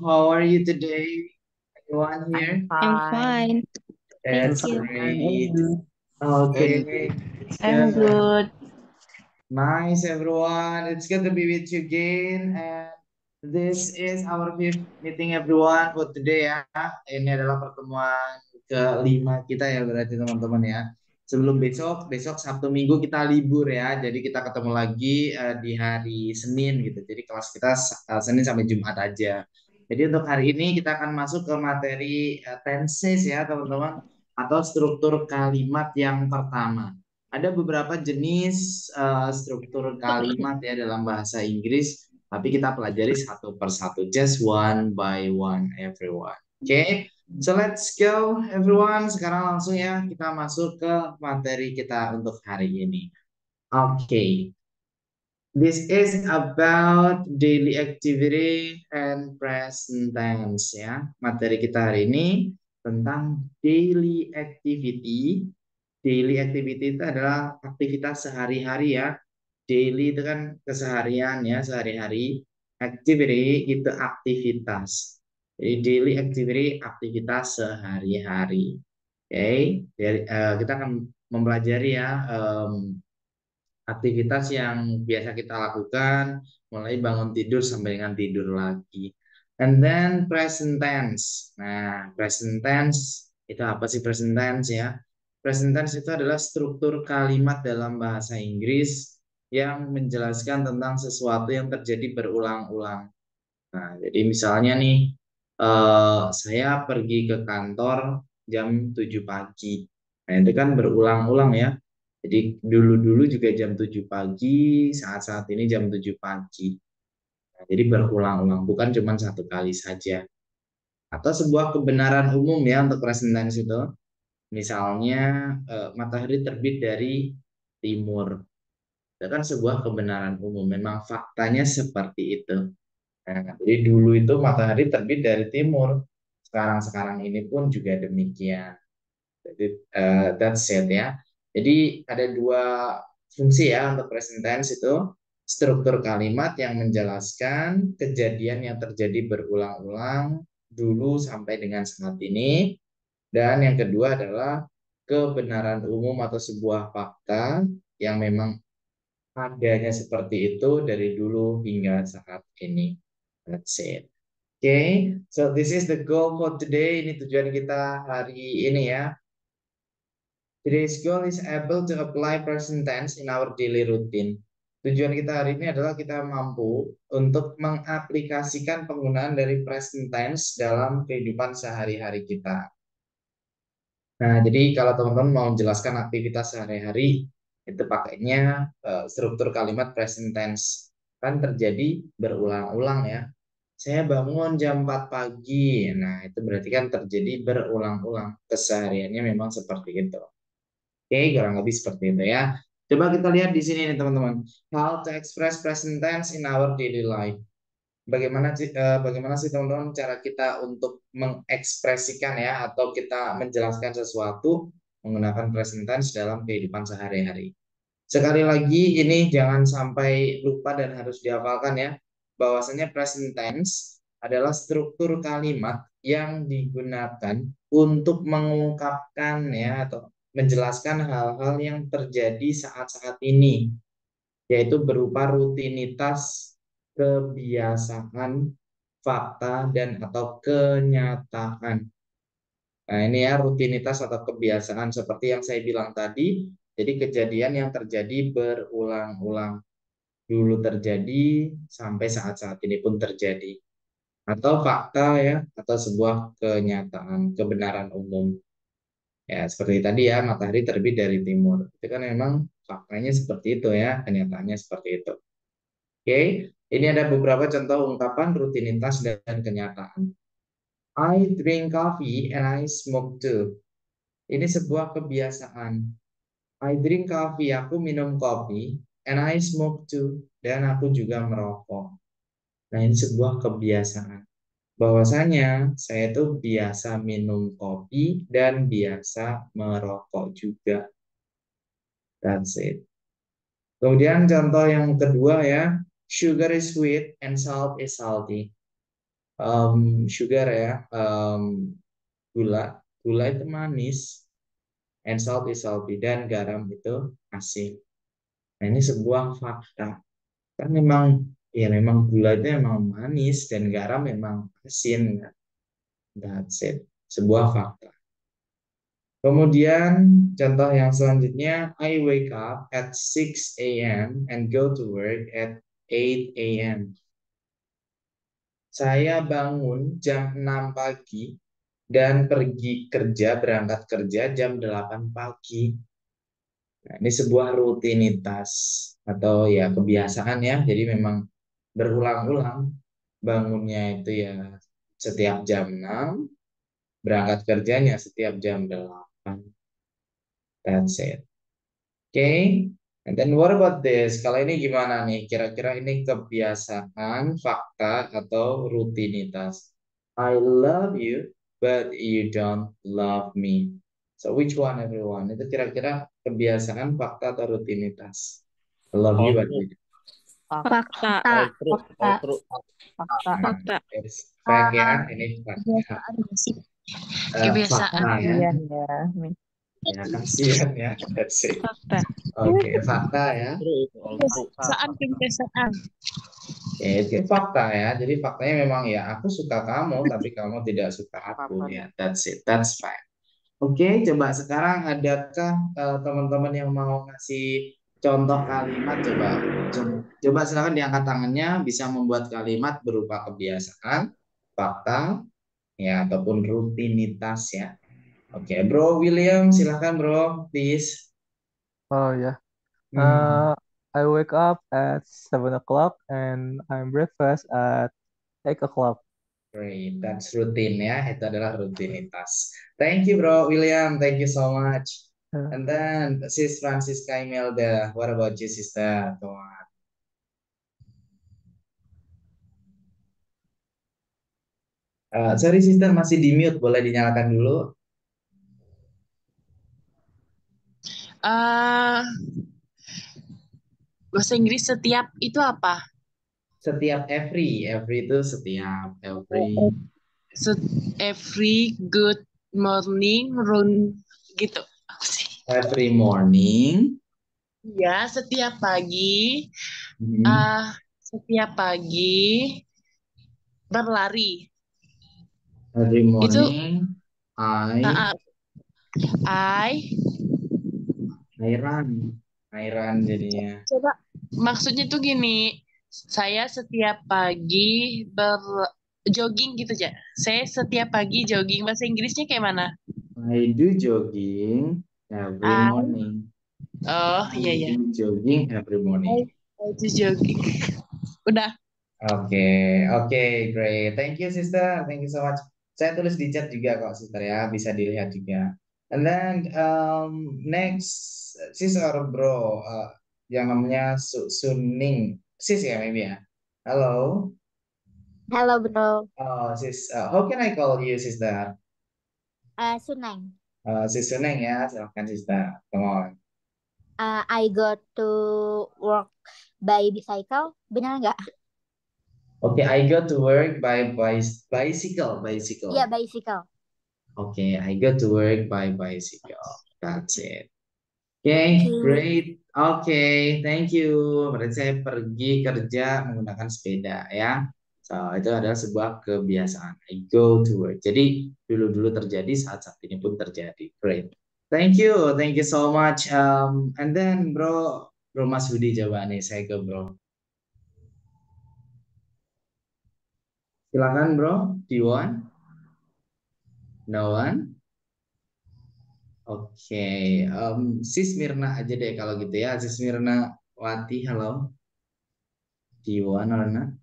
How are you today? Everyone I'm here? I'm fine. fine. Thank Thank That's you. you. great. And Okay, it's I'm good. good. Nice, everyone. It's good to be with you again. And this is our fifth meeting, everyone, for today ya. Ini adalah pertemuan kelima kita ya, berarti teman-teman ya. Sebelum besok Sabtu Minggu kita libur ya. Jadi kita ketemu lagi di hari Senin gitu. Jadi kelas kita Senin sampai Jumat aja. Jadi untuk hari ini kita akan masuk ke materi tenses ya, teman-teman, atau struktur kalimat yang pertama. Ada beberapa jenis struktur kalimat ya dalam bahasa Inggris, tapi kita pelajari satu persatu, just one by one, everyone. Oke, so let's go, everyone. Sekarang langsung ya kita masuk ke materi kita untuk hari ini. Oke, this is about daily activity and present tense ya. Materi kita hari ini tentang daily activity. Daily activity itu adalah aktivitas sehari-hari ya. Daily itu kan keseharian ya, sehari-hari. Activity itu aktivitas. Jadi daily activity aktivitas sehari-hari. Oke, kita akan mempelajari ya aktivitas yang biasa kita lakukan mulai bangun tidur sampai dengan tidur lagi. And then present tense. Nah, present tense itu apa sih present tense ya? Present tense itu adalah struktur kalimat dalam bahasa Inggris yang menjelaskan tentang sesuatu yang terjadi berulang-ulang. Nah, jadi misalnya nih, saya pergi ke kantor jam 7 pagi. Nah, itu kan berulang-ulang ya. Jadi dulu-dulu juga jam 7 pagi, saat-saat ini jam 7 pagi. Nah, jadi berulang-ulang, bukan cuma satu kali saja. Atau sebuah kebenaran umum ya untuk present tense itu. Misalnya, matahari terbit dari timur. Itu kan sebuah kebenaran umum, memang faktanya seperti itu. Nah, jadi dulu itu matahari terbit dari timur. Sekarang-sekarang ini pun juga demikian. Jadi that's it ya. Jadi ada dua fungsi ya untuk present tense itu. Struktur kalimat yang menjelaskan kejadian yang terjadi berulang-ulang dulu sampai dengan saat ini. Dan yang kedua adalah kebenaran umum atau sebuah fakta yang memang adanya seperti itu dari dulu hingga saat ini. That's it. Okay, so this is the goal for today. Ini tujuan kita hari ini ya. Today's goal is able to apply present tense in our daily routine. Tujuan kita hari ini adalah kita mampu untuk mengaplikasikan penggunaan dari present tense dalam kehidupan sehari-hari kita. Nah, jadi kalau teman-teman mau menjelaskan aktivitas sehari-hari, itu pakainya struktur kalimat present tense. Kan terjadi berulang-ulang ya. Saya bangun jam 4 pagi. Nah, itu berarti kan terjadi berulang-ulang. Kesehariannya memang seperti itu. Oke, kurang lebih seperti itu ya. Coba kita lihat di sini nih teman-teman. How to express present tense in our daily life. Bagaimana sih teman-teman cara kita untuk mengekspresikan ya atau kita menjelaskan sesuatu menggunakan present tense dalam kehidupan sehari-hari. Sekali lagi ini jangan sampai lupa dan harus dihafalkan ya, bahwasanya present tense adalah struktur kalimat yang digunakan untuk mengungkapkan ya atau menjelaskan hal-hal yang terjadi saat-saat ini, yaitu berupa rutinitas, kebiasaan, fakta, dan atau kenyataan. Nah, ini ya rutinitas atau kebiasaan seperti yang saya bilang tadi. Jadi kejadian yang terjadi berulang-ulang dulu terjadi sampai saat-saat ini pun terjadi. Atau fakta ya, atau sebuah kenyataan, kebenaran umum. Ya, seperti tadi ya, matahari terbit dari timur. Itu kan memang faktanya seperti itu ya, kenyataannya seperti itu. Oke, ini ada beberapa contoh ungkapan rutinitas dan kenyataan. I drink coffee and I smoke too. Ini sebuah kebiasaan. I drink coffee, aku minum kopi, and I smoke too, dan aku juga merokok. Nah, ini sebuah kebiasaan. Bahwasanya saya tuh biasa minum kopi dan biasa merokok juga. That's it. Kemudian contoh yang kedua ya, sugar is sweet and salt is salty. Sugar ya, gula. Gula itu manis, and salt is salty, dan garam itu asin. Nah, ini sebuah fakta. Kan memang, ya memang gula itu memang manis dan garam memang asin. That's it. Sebuah fakta. Kemudian contoh yang selanjutnya, I wake up at 6 a.m. and go to work at 8 a.m. Saya bangun jam 6 pagi dan pergi kerja, berangkat kerja jam 8 pagi. Nah, ini sebuah rutinitas atau ya kebiasaan ya. Jadi memang berulang-ulang bangunnya itu ya setiap jam 6, berangkat kerjanya setiap jam 8. That's it. Okay. And then what about this? Kalau ini gimana nih? Kira-kira ini kebiasaan, fakta, atau rutinitas? I love you, but you don't love me. So which one everyone? Itu kira-kira kebiasaan, fakta, atau rutinitas? I love you, All but true, you don't. Fakta. all true, Fakta. all true. Fakta. Nah, Fakta. it's fact ya, ini fakta. Kebiasaan nggak sih? Kebiasaan. Fakta ya. Kasian ya. Ya, kasihan ya. That's it. Fakta. Oke, fakta ya. True itu all true. Kebiasaan. Itu fakta ya. Jadi faktanya memang ya aku suka kamu tapi kamu tidak suka aku ya. That's it. That's fine. Oke, coba sekarang adakah teman-teman yang mau ngasih contoh kalimat coba silakan diangkat tangannya bisa membuat kalimat berupa kebiasaan, fakta ya ataupun rutinitas ya. Oke, Bro William silakan Bro, please. Oh yeah. Hmm. I wake up at 7 o'clock and I'm breakfast at 8 o'clock. Great, that's rutin ya. Itu adalah rutinitas. Thank you, Bro William. Thank you so much. Yeah. And then Sis Francisca Imelda, what about you, sister? Come on. Sorry, sister masih di mute. Boleh dinyalakan dulu. Eh, bahasa Inggris setiap itu apa? Setiap every itu setiap every Every good morning run gitu. Apa sih? every morning. Ya, setiap pagi. Mhm. Setiap pagi berlari. Every Itu morning I I I run jadinya. coba maksudnya tuh gini, saya setiap pagi jogging gitu aja. Saya setiap pagi jogging. Bahasa Inggrisnya kayak mana? I do jogging every I morning. Oh I iya ya. do jogging every morning. I do jogging. Udah. Oke, oke, great. Thank you, sister. Thank you so much. Saya tulis di chat juga kok, sister ya. Bisa dilihat juga. And then next, sis or bro, yang namanya Suning. Sis ya, maybe ya. Halo. Halo bro. Oh, sis. How can I call you, sister? Suneng. Sis Suning ya. Silahkan, sister. Come on. I go to work by bicycle. Benar nggak? Okay, I go to work by bicycle. Iya, bicycle. Okay, I go to work by bicycle. That's it. Okay, great. Okay, thank you. Berarti saya pergi kerja menggunakan sepeda ya. So, itu adalah sebuah kebiasaan. I go to work. Jadi dulu-dulu terjadi, saat-saat ini pun terjadi. Great. Thank you so much. And then Bro Mas Budi coba nih, saya ke Bro. Silakan Bro, do you want? No one? Oke, Sis Mirna aja deh kalau gitu ya. Sis Mirna Wati, halo. Do you want or not?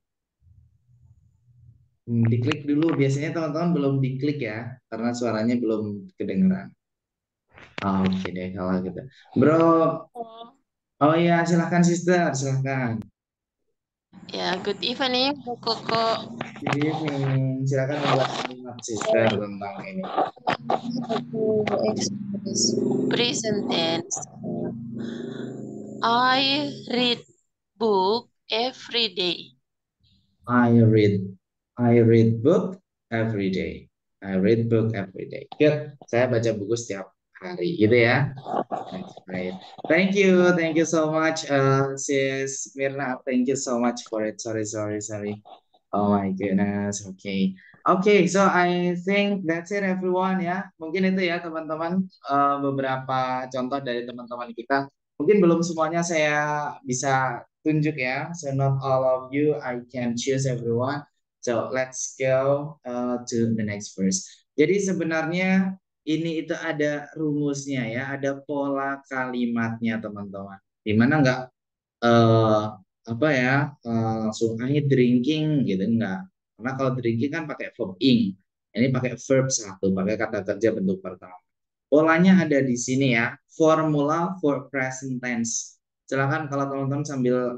Diklik dulu. Biasanya teman-teman belum diklik ya, karena suaranya belum kedengeran. Oke deh kalau gitu. Bro, oh ya silahkan sister, silahkan. Ya, good evening, Bu Koko. Good evening. Silakan membuat kalimat sister tentang ini. Express present tense. I read book every day. I read. I read book every day. I read book every day. Good. Saya baca buku setiap hari, gitu ya. That's great. Thank you so much, Sis Mirna. Thank you so much for it. Sorry. Oh my goodness. Okay, so I think that's it everyone ya. Mungkin itu ya teman-teman, beberapa contoh dari teman-teman kita. Mungkin belum semuanya saya bisa tunjuk ya. So not all of you I can choose everyone. So let's go to the next verse. Jadi sebenarnya ini itu ada rumusnya ya, ada pola kalimatnya teman-teman. Dimana nggak eh, apa ya langsung aja drinking gitu enggak. Karena kalau drinking kan pakai verb ing. Ini pakai verb satu, pakai kata kerja bentuk pertama. Polanya ada di sini ya, formula for present tense. Silakan kalau teman-teman sambil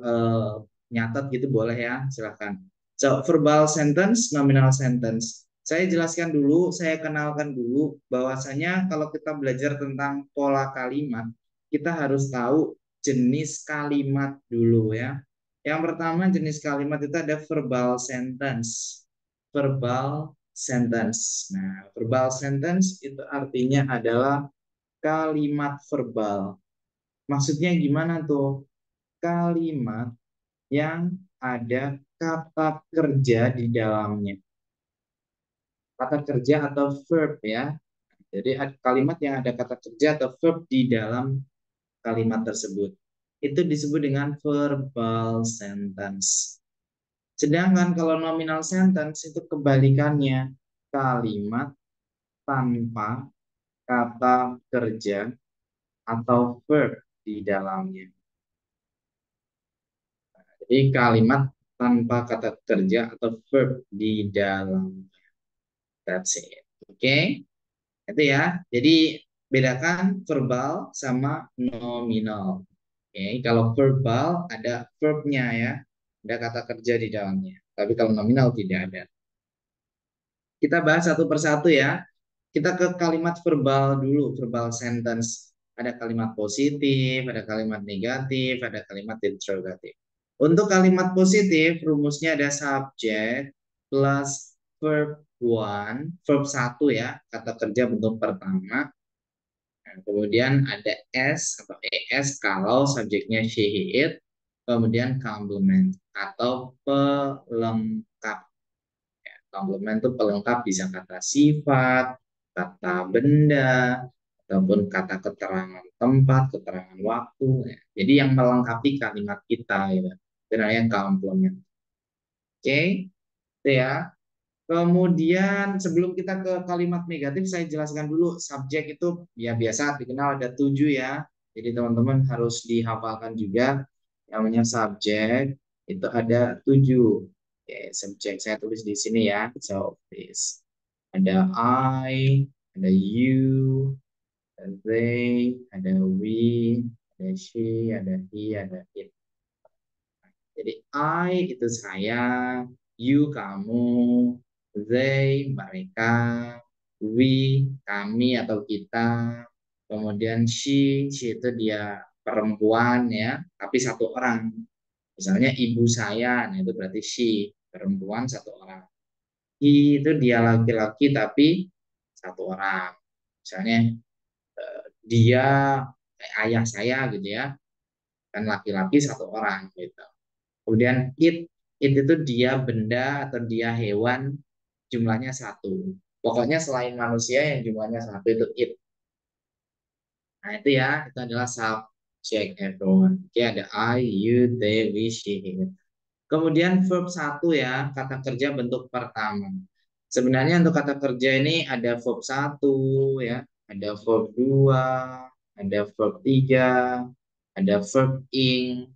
nyatet gitu boleh ya, silakan. So, verbal sentence, nominal sentence. Saya jelaskan dulu, saya kenalkan dulu bahwasanya kalau kita belajar tentang pola kalimat, kita harus tahu jenis kalimat dulu ya. Yang pertama jenis kalimat itu ada verbal sentence. Verbal sentence. Nah, verbal sentence itu artinya adalah kalimat verbal. Maksudnya gimana tuh? Kalimat yang ada kata kerja di dalamnya. Kata kerja atau verb ya. Jadi kalimat yang ada kata kerja atau verb di dalam kalimat tersebut. Itu disebut dengan verbal sentence. Sedangkan kalau nominal sentence itu kebalikannya. Kalimat tanpa kata kerja atau verb di dalamnya. Jadi kalimat tanpa kata kerja atau verb di dalamnya. That's it. Oke? Itu ya. Jadi bedakan verbal sama nominal. Oke, kalau verbal ada verbnya ya, ada kata kerja di dalamnya. Tapi kalau nominal tidak ada. Kita bahas satu persatu ya. Kita ke kalimat verbal dulu, verbal sentence. Ada kalimat positif, ada kalimat negatif, ada kalimat interrogatif. Untuk kalimat positif, rumusnya ada subject plus verb one, verb satu ya, kata kerja bentuk pertama. Nah, kemudian ada S atau ES kalau subjeknya she, he, it. Kemudian complement atau pelengkap. Ya, complement itu pelengkap bisa kata sifat, kata benda, ataupun kata keterangan tempat, keterangan waktu. Ya. Jadi yang melengkapi kalimat kita ya. Itu namanya complement. Oke, itu ya. Kemudian sebelum kita ke kalimat negatif, saya jelaskan dulu subjek itu ya biasa dikenal ada 7 ya. Jadi teman-teman harus dihafalkan juga. Yang namanya subjek itu ada 7. Oke, subjek saya tulis di sini ya. So, please. Ada I, ada you, ada they, ada we, ada she, ada he, ada it. Jadi I itu saya, you kamu, they mereka, we kami atau kita, kemudian she itu dia perempuan ya, tapi satu orang. Misalnya ibu saya, nah itu berarti she, perempuan satu orang. He itu dia laki-laki tapi satu orang. Misalnya dia ayah saya gitu ya, kan laki-laki satu orang gitu. Kemudian it itu dia benda atau dia hewan jumlahnya satu. Pokoknya selain manusia yang jumlahnya satu itu it. Nah itu ya, itu adalah subject everyone. Oke, ada I, you, they, we, she, he. Kemudian verb satu ya, kata kerja bentuk pertama. Sebenarnya untuk kata kerja ini ada verb satu ya, ada verb dua, ada verb tiga, ada verb ing,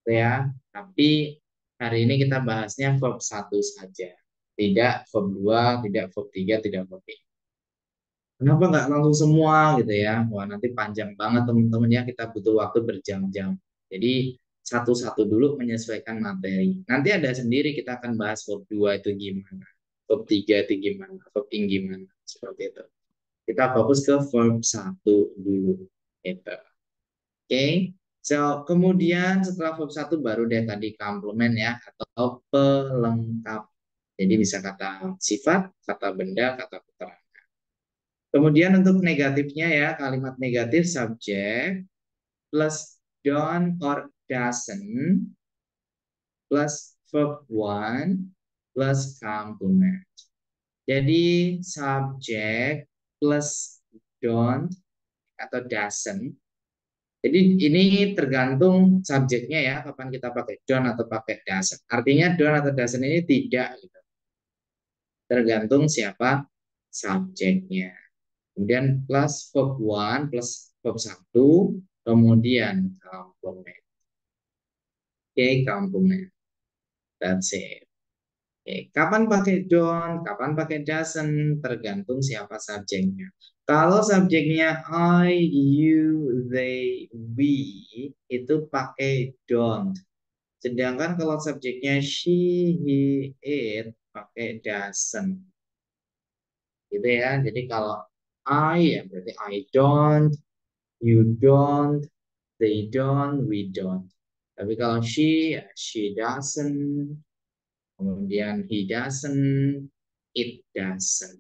ya. Tapi hari ini kita bahasnya verb satu saja. Tidak verb 2, tidak verb 3, tidak verb 4. Kenapa nggak langsung semua gitu ya? Wah, nanti panjang banget teman-teman ya, kita butuh waktu berjam-jam. Jadi satu-satu dulu menyesuaikan materi. Nanti ada sendiri kita akan bahas verb 2 itu gimana, verb 3 itu gimana, verb ing gimana, seperti itu. Kita fokus ke verb satu dulu. Itu. Oke. So, kemudian setelah verb satu baru deh tadi complement ya atau pelengkap. Jadi bisa kata sifat, kata benda, kata keterangan. Kemudian untuk negatifnya ya, kalimat negatif subjek plus don't or doesn't plus verb one plus complement. Jadi subjek plus don't atau doesn't. Jadi ini tergantung subjeknya ya, kapan kita pakai don't atau pakai doesn't. Artinya don't atau doesn't ini tidak gitu. Tergantung siapa subjeknya. Kemudian plus verb one plus verb satu, kemudian complement. Oke, complement. That's it. Oke, kapan pakai don't, kapan pakai doesn't, tergantung siapa subjeknya. Kalau subjeknya I, you, they, we, itu pakai don't. Sedangkan kalau subjeknya she, he, it, pakai doesn't. Gitu ya. Jadi kalau I, ya berarti I don't, you don't, they don't, we don't. Tapi kalau she, ya she doesn't, kemudian he doesn't, it doesn't.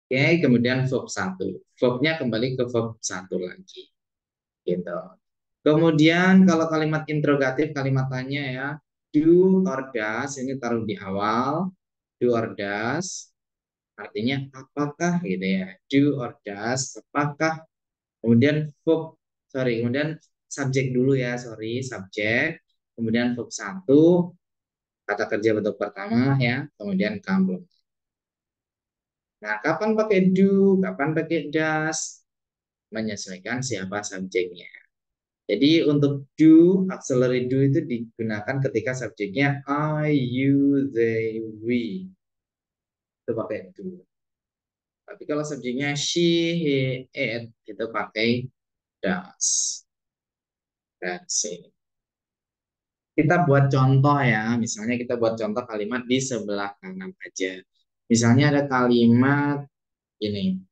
Oke, kemudian verb 1. Verbnya kembali ke verb 1 lagi. Gitu. Kemudian kalau kalimat interrogatif, kalimat tanya ya, do or does, ini taruh di awal. Do or does, artinya apakah gitu ya. Do or does, apakah. Kemudian verb, kemudian subjek dulu ya, subjek. Kemudian verb 1, kata kerja bentuk pertama ya, kemudian complement. Nah, kapan pakai do, kapan pakai does, menyesuaikan siapa subjeknya. Jadi untuk do, auxiliary do itu digunakan ketika subjeknya I, you, they, we. Itu pakai do. Tapi kalau subjeknya she, he, it, itu pakai does. That's it. Kita buat contoh ya, misalnya kita buat contoh kalimat di sebelah kanan aja. Misalnya ada kalimat ini,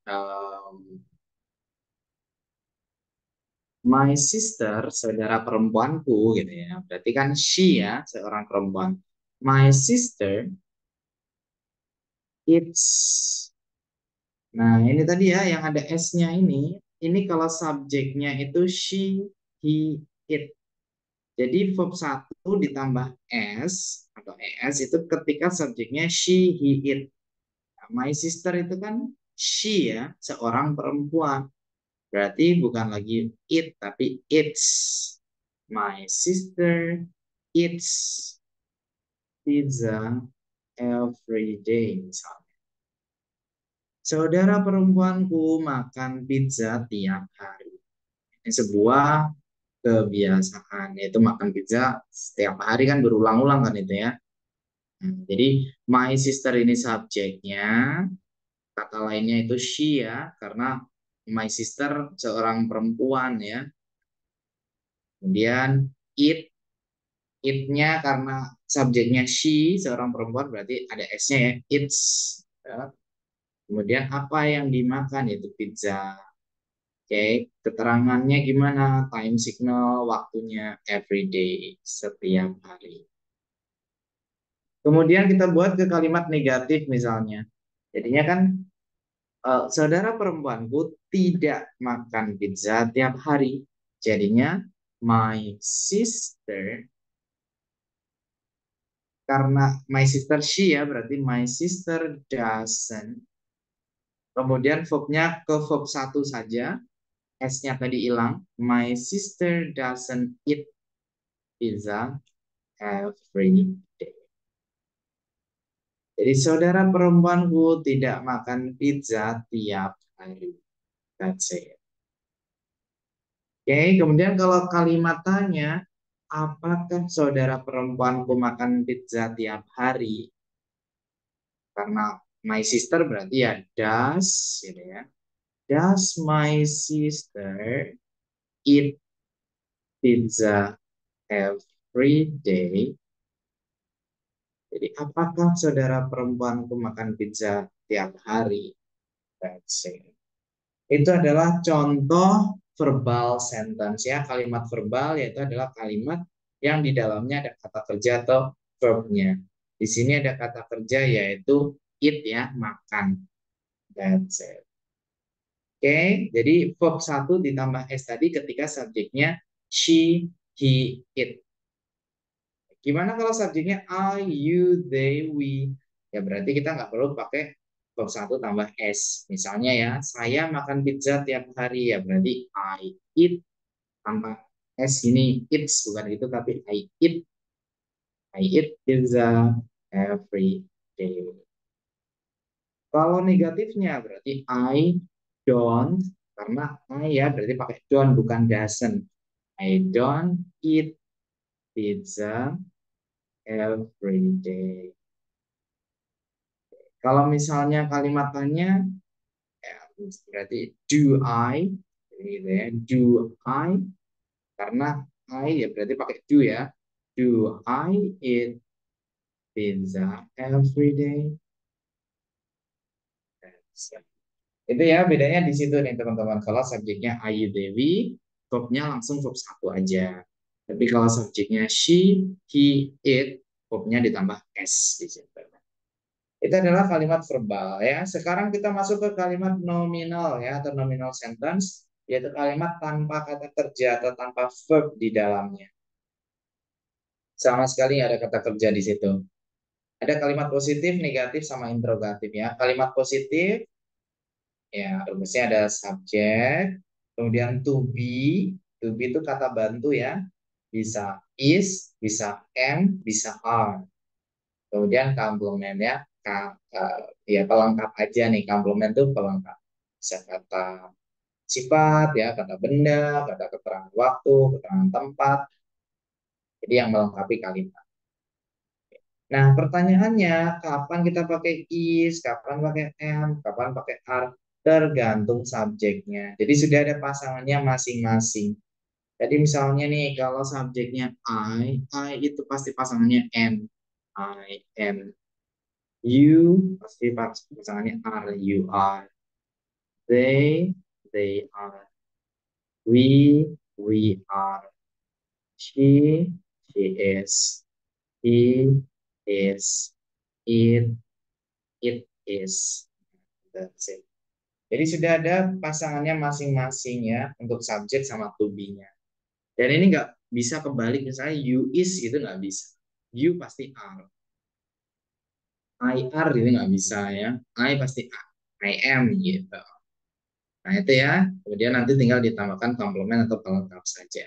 my sister, saudara perempuanku gitu ya. Berarti kan she ya, seorang perempuan. My sister, it's. Nah, ini tadi ya yang ada S-nya ini. Ini kalau subjeknya itu she, he, it. Jadi verb 1 ditambah S atau ES itu ketika subjeknya she, he, it. Nah, my sister itu kan she ya, seorang perempuan. Berarti bukan lagi it, tapi it's. My sister eats pizza every day, misalnya. Saudara perempuanku makan pizza tiap hari. Ini sebuah kebiasaan, yaitu makan pizza setiap hari kan berulang-ulang kan itu ya. Jadi my sister ini subjeknya, kata lainnya itu she ya, karena my sister seorang perempuan ya. Kemudian it-nya karena subjeknya she, seorang perempuan, berarti ada S-nya ya, it's. Ya. Kemudian apa yang dimakan, yaitu pizza. Oke, keterangannya gimana? Time signal, waktunya every day, setiap hari. Kemudian kita buat ke kalimat negatif misalnya. Jadinya kan, saudara perempuanku tidak makan pizza tiap hari. Jadinya, my sister, karena my sister she ya, berarti my sister doesn't. Kemudian verbnya ke verb 1 saja. S-nya tadi hilang. My sister doesn't eat pizza every day. Jadi saudara perempuanku tidak makan pizza tiap hari. That's it. Oke, kemudian kalau kalimat tanya, apakah saudara perempuanku makan pizza tiap hari? Karena my sister berarti ya does, gitu ya. Does my sister eat pizza every day? Jadi apakah saudara perempuanku makan pizza tiap hari? That's it. Itu adalah contoh verbal sentence ya. Kalimat verbal yaitu adalah kalimat yang di dalamnya ada kata kerja atau verbnya. Di sini ada kata kerja yaitu eat ya, makan. That's it. Oke, jadi verb 1 ditambah S tadi ketika subjeknya she, he, it. Gimana kalau subjeknya I, you, they, we? Ya berarti kita nggak perlu pakai verb 1 tambah S. Misalnya ya, saya makan pizza tiap hari. Ya berarti I eat tambah S ini. It's bukan itu, tapi I eat. I eat pizza every day. Kalau negatifnya berarti I don't. Karena I ya berarti pakai don't bukan doesn't. I don't eat pizza every day. Kalau misalnya kalimatannya ya, berarti do I, gitu ya, do I, karena I ya berarti pakai do ya, do I eat pizza every day? Itu ya bedanya di situ nih teman-teman. Kalau subjeknya I, you, they, we, verbnya langsung verb 1 aja. Tapi kalau subjeknya she, he, it, verbnya ditambah S di situ. Itu adalah kalimat verbal ya. Sekarang kita masuk ke kalimat nominal ya atau nominal sentence, yaitu kalimat tanpa kata kerja atau tanpa verb di dalamnya. Sama sekali nggak ada kata kerja di situ. Ada kalimat positif, negatif, sama interrogatif ya. Kalimat positif ya rumusnya ada subjek, kemudian to be itu kata bantu ya. Bisa is, bisa am, bisa are. Kemudian komplement ya, ya pelengkap aja nih, komplement itu pelengkap. Bisa kata sifat ya, kata benda, kata keterangan waktu, keterangan tempat. Jadi yang melengkapi kalimat. Nah, pertanyaannya kapan kita pakai is, kapan pakai am, kapan pakai are, tergantung subjeknya. Jadi sudah ada pasangannya masing-masing. Jadi misalnya nih kalau subjeknya I itu pasti pasangannya am. I am. You pasti pasangannya are, you are. They are. We are. She is. He is. It is. That's it. Jadi sudah ada pasangannya masing-masing ya untuk subjek sama to be-nya. Dan ini nggak bisa kebalik, misalnya you is gitu nggak bisa. You pasti are. I are itu nggak bisa ya. I pasti I am gitu. Nah itu ya. Kemudian nanti tinggal ditambahkan komplement atau pelengkap saja.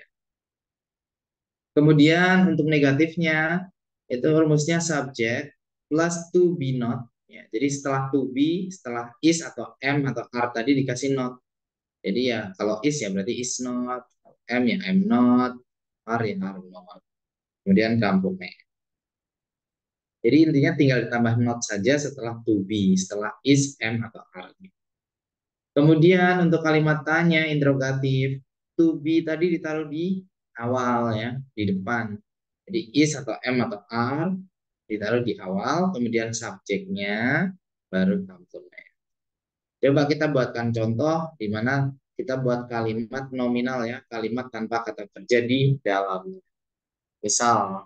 Kemudian untuk negatifnya itu rumusnya subject plus to be not. Ya, jadi setelah to be, setelah is atau am atau are tadi dikasih not. Jadi ya kalau is ya berarti is not, am ya am not, are ya are not. Kemudian komplement. Jadi intinya tinggal ditambah not saja setelah to be, setelah is, am atau are. Kemudian untuk kalimat tanya interrogatif, to be tadi ditaruh di awal ya, di depan. Jadi is atau am atau are ditaruh di awal, kemudian subjeknya baru komplement. Coba kita buatkan contoh di mana kita buat kalimat nominal ya, kalimat tanpa kata kerja di dalamnya. Misal,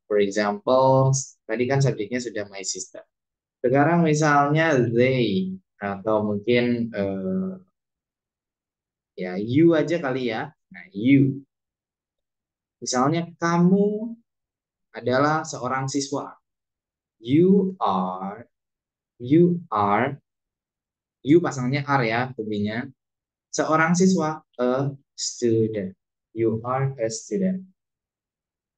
for example, tadi kan subjeknya sudah my sister. Sekarang misalnya they atau mungkin ya you aja kali ya. Nah, you. Misalnya kamu adalah seorang siswa. You are, you pasangannya are ya, tubinya. Seorang siswa, a student. You are a student.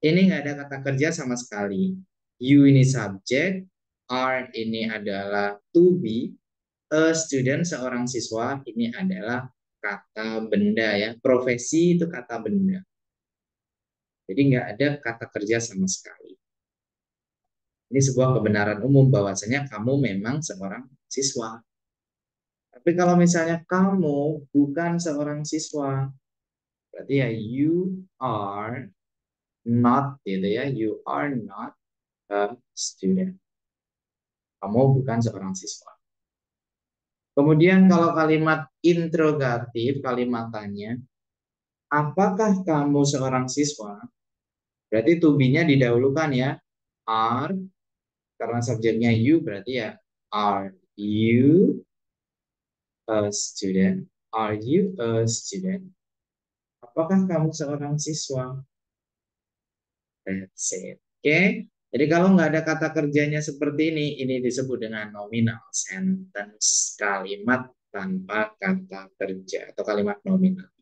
Ini nggak ada kata kerja sama sekali. You ini subjek, are ini adalah to be, a student seorang siswa ini adalah kata benda ya. Profesi itu kata benda. Jadi nggak ada kata kerja sama sekali. Ini sebuah kebenaran umum bahwasanya kamu memang seorang siswa. Tapi kalau misalnya kamu bukan seorang siswa, berarti ya you are not gitu ya, you are not a student. Kamu bukan seorang siswa. Kemudian kalau kalimat interrogatif, kalimat tanya, apakah kamu seorang siswa? Berarti to be-nya didahulukan ya. Are, karena subjeknya you berarti ya are you a student? Are you a student? Apakah kamu seorang siswa? That's it. Oke. Jadi kalau nggak ada kata kerjanya seperti ini disebut dengan nominal sentence, kalimat tanpa kata kerja atau kalimat nominal.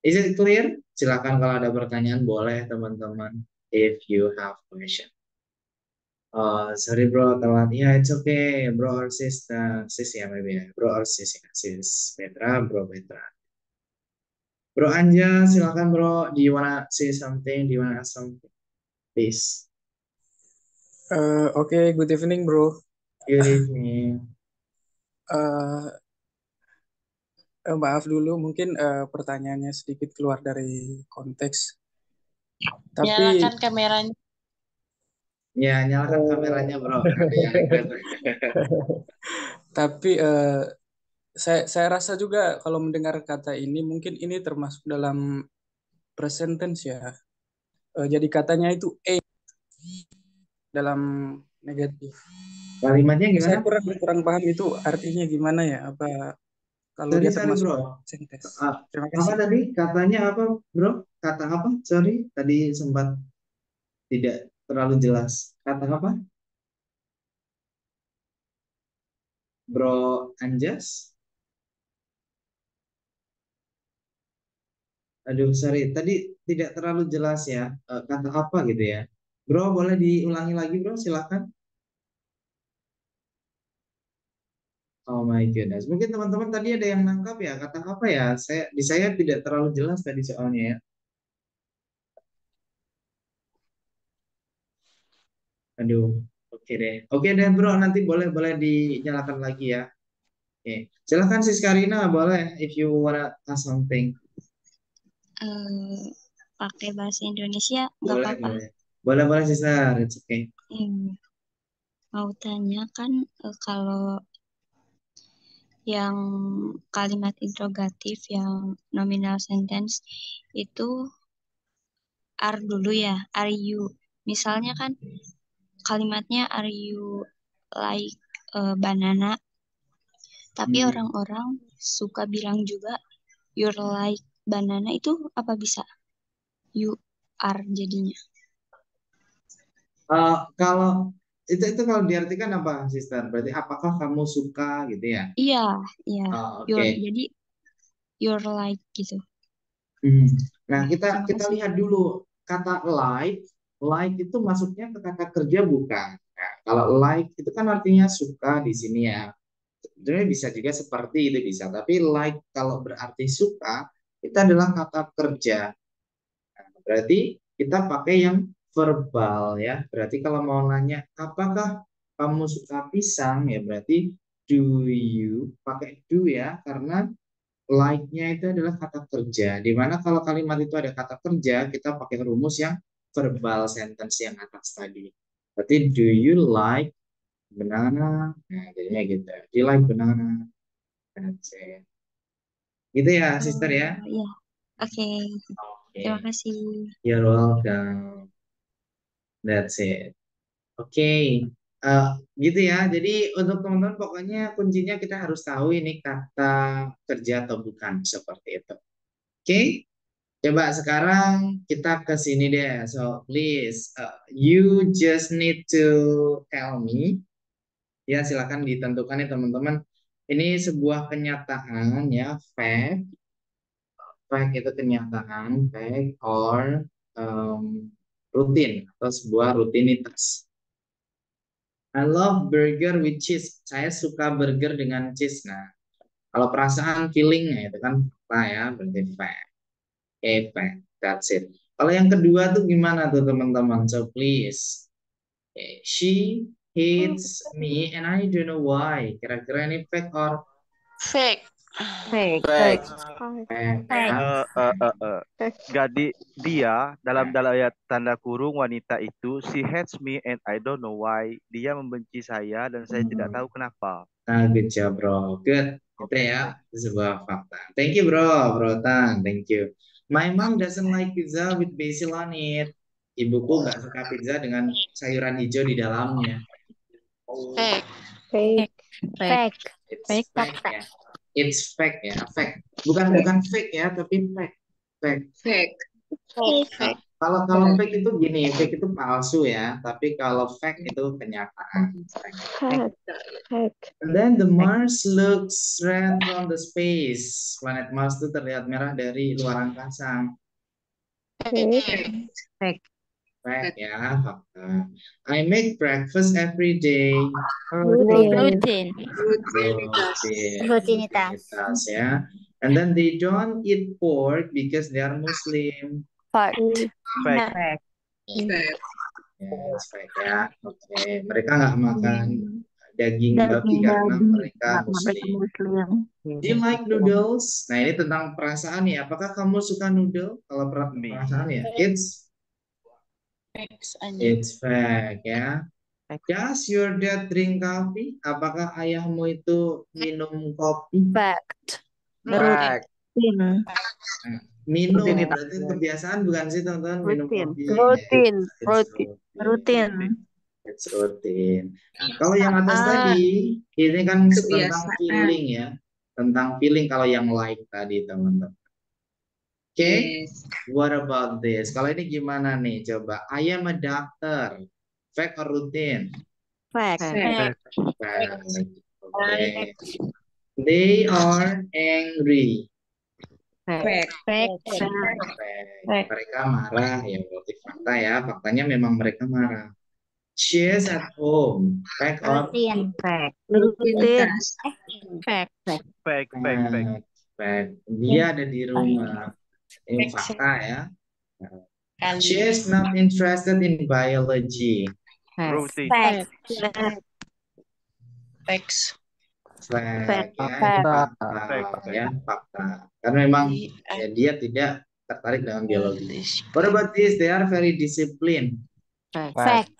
Is it clear? Silakan kalau ada pertanyaan boleh teman-teman. If you have question. Oh, sorry bro, telat. Ya, it's okay, bro or sis, sis ya maybe ya, bro or sis ya, sis Petra, bro Petra. Bro Anja, silakan bro. Do you wanna say something? Do you wanna ask something? Please. Oke, good evening, bro. Good evening. Eh, maaf dulu, mungkin pertanyaannya sedikit keluar dari konteks. Tapi Nyalakan kameranya. Ya, nyalakan eh, kameranya bro. Ada yang request. tapi saya rasa juga kalau mendengar kata ini, mungkin ini termasuk dalam present tense ya. Jadi katanya itu dalam negatif. Kalimatnya Saya gimana? kurang paham itu artinya gimana ya? Apa kalau Sorry, dia sorry termasuk bro. present tense? Terima Apa kasih. tadi? Katanya apa bro? Kata apa? Sorry, tadi sempat tidak terlalu jelas. Kata apa? Bro Anjas? Aduh, sorry. Tadi tidak terlalu jelas ya. Kata apa gitu ya. Bro, boleh diulangi lagi bro? Silakan. Oh my goodness. Mungkin teman-teman tadi ada yang nangkap ya. Kata apa ya? Saya tidak terlalu jelas tadi soalnya ya. Aduh, oke deh. Oke deh bro, nanti boleh boleh dinyalakan lagi ya. Oke. Silakan Sis Karina, boleh if you wanna ask something. Pakai bahasa Indonesia nggak Boleh, apa-apa. boleh. Boleh, boleh sister. It's okay. Mau tanya kan kalau yang kalimat interrogatif yang nominal sentence itu are dulu ya, are you. Misalnya kan kalimatnya are you like banana, tapi orang-orang suka bilang juga you're like banana, itu apa bisa you are jadinya? Kalau itu kalau diartikan apa, sister? Berarti apakah kamu suka gitu ya? Iya, Oke. jadi you're like gitu. Nah, Terima kita kasih. lihat dulu kata like itu masuknya ke kata kerja bukan? Nah, kalau like itu kan artinya suka di sini ya. Sebenarnya bisa juga seperti itu bisa, tapi like kalau berarti suka itu adalah kata kerja. Nah, berarti kita pakai yang verbal ya. Berarti kalau mau nanya apakah kamu suka pisang ya berarti do you pakai do ya karena like-nya itu adalah kata kerja. Dimana kalau kalimat itu ada kata kerja kita pakai rumus yang verbal sentence yang atas tadi. Berarti do you like banana? Nah, jadinya gitu. Do you like banana? That's it. Gitu ya, sister ya. Iya, oke. Terima Oke. kasih. You're welcome. That's it. Oke. Gitu ya. Jadi untuk teman-teman pokoknya kuncinya kita harus tahu ini kata kerja atau bukan seperti itu. Oke. Coba sekarang kita ke sini deh. So please, you just need to tell me. Ya silakan ditentukan ya teman-teman. Ini sebuah kenyataan ya, fact. Fact itu kenyataan, fact or rutin atau sebuah rutinitas. I love burger with cheese. Saya suka burger dengan cheese. Nah, kalau perasaan feelingnya itu kan apa ya, berarti fact. Fact. That's it. Kalau yang kedua tuh gimana tuh teman-teman? So please. She hates me and I don't know why. Kira-kira ini fact or Fake. Fake. fact? Jadi dia dalam ya tanda kurung wanita itu she hates me and I don't know why. Dia membenci saya dan saya tidak tahu kenapa. Good job bro. Good. Itu ya sebuah fakta. Thank you bro, bro Tan. Thank you. My mom doesn't like pizza with basil on it. ibuku nggak suka pizza dengan sayuran hijau di dalamnya. Fake. Fake. Fake. It's Fake. fake ya. It's fake ya. Fake. Bukan fake ya, tapi fake. Fake. Fake. Nah, kalau fake itu gini, fake itu palsu ya. Tapi kalau fake itu kenyataan. Fake. Fake. And then the Mars looks red from the space. Planet Mars itu terlihat merah dari luar angkasa. Fake. Fake ya, fakta. I make breakfast every day. Routine. Rutinitas. Rutinitas. Ya. And then they don't eat pork because they are Muslim. Fact. Fake. Yes, fake ya. Oke. Mereka nggak makan daging babi karena mereka Muslim. Do you like noodles? Nah, ini tentang perasaan ya. Apakah kamu suka noodle? Kalau perasaan ya, it's fake ya. Does your dad drink coffee? Apakah ayahmu itu minum kopi? Fact. Fake. Minum Rutinitas. berarti kebiasaan bukan sih teman-teman minum kopi? Routine. It's routine. Kalau yang atas tadi ini kan tentang feeling ya, tentang feeling kalau yang like tadi teman-teman. Oke, what about this? Kalau ini gimana nih? Coba, I am a doctor. Fact or routine? Fact. Fact. Okay. They are angry. Fact. Mereka marah ya, berarti fakta ya. Faktanya memang mereka marah. She is at home. Fact or Routine. Fact. Fact. Fake. fact? Dia ada di rumah. Ini fakta ya. She is not interested in biology. Routine. Fact. Facts. Fact ya, Fact. fakta ya, fakta. Karena memang ya, dia tidak tertarik dengan biologi. What about this? They are very disciplined. Fact.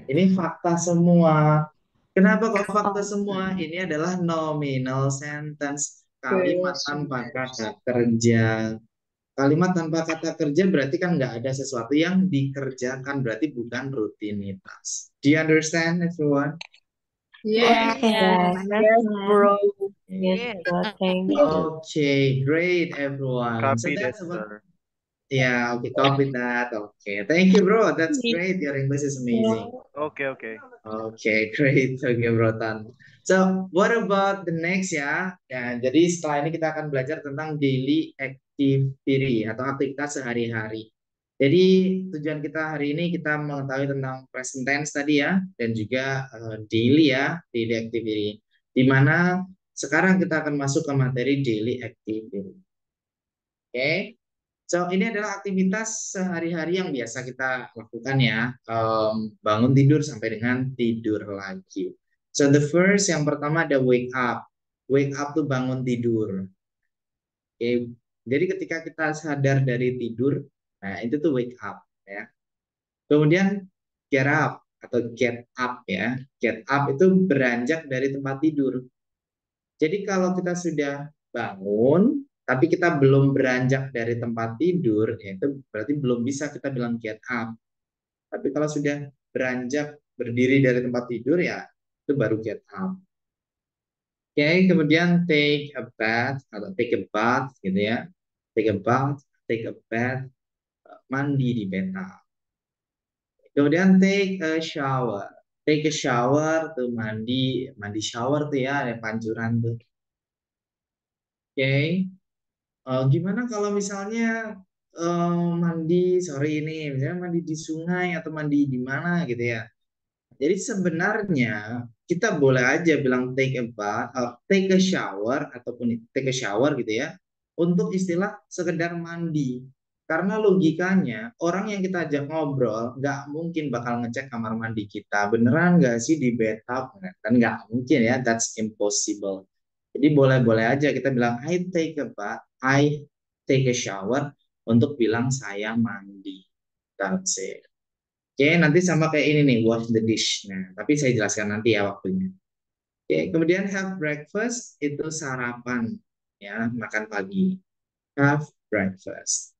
Ini fakta semua. Kenapa kok fakta semua? Ini adalah nominal sentence. Kalimat tanpa kata kerja. Kalimat tanpa kata kerja berarti kan nggak ada sesuatu yang dikerjakan. Berarti bukan rutinitas. Do you understand everyone? Yes, bro. Yes, Okay, great everyone. So Copy that, that's about sir. Yeah, okay, copy that. Okay, thank you, bro. That's great. Your English is amazing. Okay. Okay, great. Okay, bro Tan. So, what about the next ya? Ya, jadi setelah ini kita akan belajar tentang daily activity atau aktivitas sehari-hari. Jadi tujuan kita hari ini kita mengetahui tentang present tense tadi ya, dan juga daily ya, daily activity. Di mana sekarang kita akan masuk ke materi daily activity. Oke. So, ini adalah aktivitas sehari-hari yang biasa kita lakukan ya. Bangun tidur sampai dengan tidur lagi. So, the first yang pertama ada wake up. Wake up tuh bangun tidur. Oke. Jadi ketika kita sadar dari tidur, nah itu tuh wake up ya. Kemudian get up atau get up ya. Get up itu beranjak dari tempat tidur. Jadi kalau kita sudah bangun, tapi kita belum beranjak dari tempat tidur, ya itu berarti belum bisa kita bilang get up. Tapi kalau sudah beranjak berdiri dari tempat tidur, ya itu baru get up. Oke, kemudian take a bath atau take a bath gitu ya. Take a bath, take a bath, mandi di bathtub. Kemudian take a shower. Take a shower tuh mandi shower tuh ya, ada pancuran tuh. Oke. Gimana kalau misalnya mandi sore ini, misalnya mandi di sungai atau mandi di mana gitu ya. Jadi sebenarnya kita boleh aja bilang take a bath, take a shower ataupun take a shower gitu ya, untuk istilah sekedar mandi. Karena logikanya orang yang kita ajak ngobrol nggak mungkin bakal ngecek kamar mandi kita, beneran nggak sih di bathtub, kan nggak mungkin ya, that's impossible. Jadi boleh-boleh aja kita bilang I take a bath, I take a shower untuk bilang saya mandi. That's it. Oke, nanti sama kayak ini nih, wash the dish. Nah, tapi saya jelaskan nanti ya waktunya. Oke, kemudian have breakfast itu sarapan, ya, makan pagi. Have breakfast.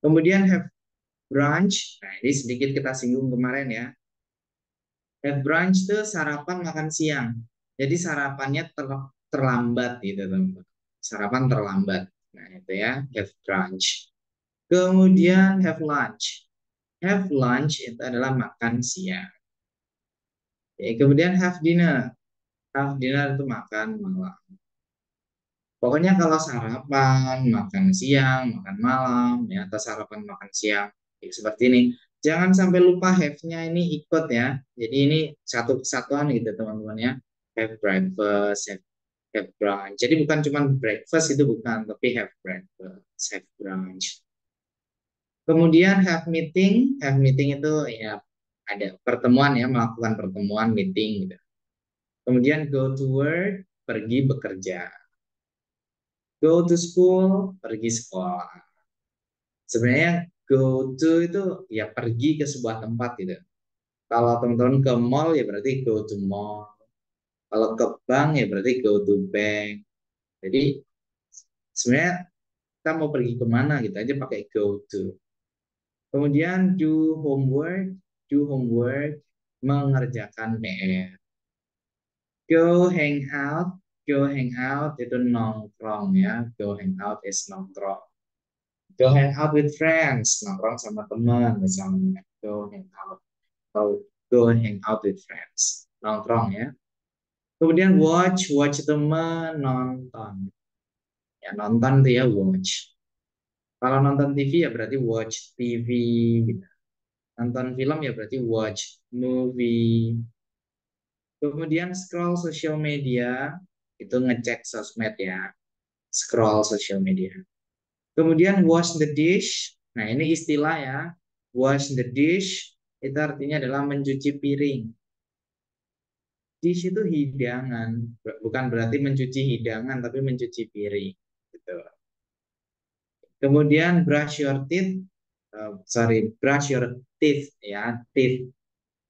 Kemudian have brunch. Nah, ini sedikit kita singgung kemarin ya. Have brunch itu sarapan makan siang. Jadi sarapannya terlambat gitu, teman-teman. Sarapan terlambat. Nah, itu ya, have brunch. Kemudian have lunch. Have lunch itu adalah makan siang. Oke, kemudian have dinner. Have dinner itu makan malam. Pokoknya kalau sarapan, makan siang, makan malam, ya, atau sarapan, makan siang, ya, seperti ini. Jangan sampai lupa have-nya ini ikut ya. Jadi ini satu kesatuan gitu teman-teman ya. Have breakfast, have brunch. Jadi bukan cuma breakfast itu bukan, tapi have breakfast, have brunch. Kemudian have meeting. Have meeting itu ya ada pertemuan ya, melakukan pertemuan, meeting gitu. Kemudian go to work, pergi bekerja. Go to school, pergi sekolah. Sebenarnya go to itu ya pergi ke sebuah tempat gitu. Kalau teman-teman ke mall ya berarti go to mall. Kalau ke bank ya berarti go to bank. Jadi sebenarnya kita mau pergi kemana gitu aja pakai go to. Kemudian do homework, mengerjakan PR. Go hang out itu nongkrong ya. Go hang out is nongkrong. Go hang out with friends, nongkrong sama teman misalnya. Go hang out. Go hang out with friends, nongkrong ya. Kemudian watch itu menonton. Ya nonton itu ya watch. Kalau nonton TV ya berarti watch TV. Gitu. Nonton film ya berarti watch movie. Kemudian scroll social media itu ngecek sosmed ya. Scroll social media. Kemudian wash the dish. Nah, ini istilah ya. Wash the dish itu artinya adalah mencuci piring. Dish itu hidangan, bukan berarti mencuci hidangan, tapi mencuci piring. Gitu. Kemudian brush your teeth. Brush your teeth ya, teeth.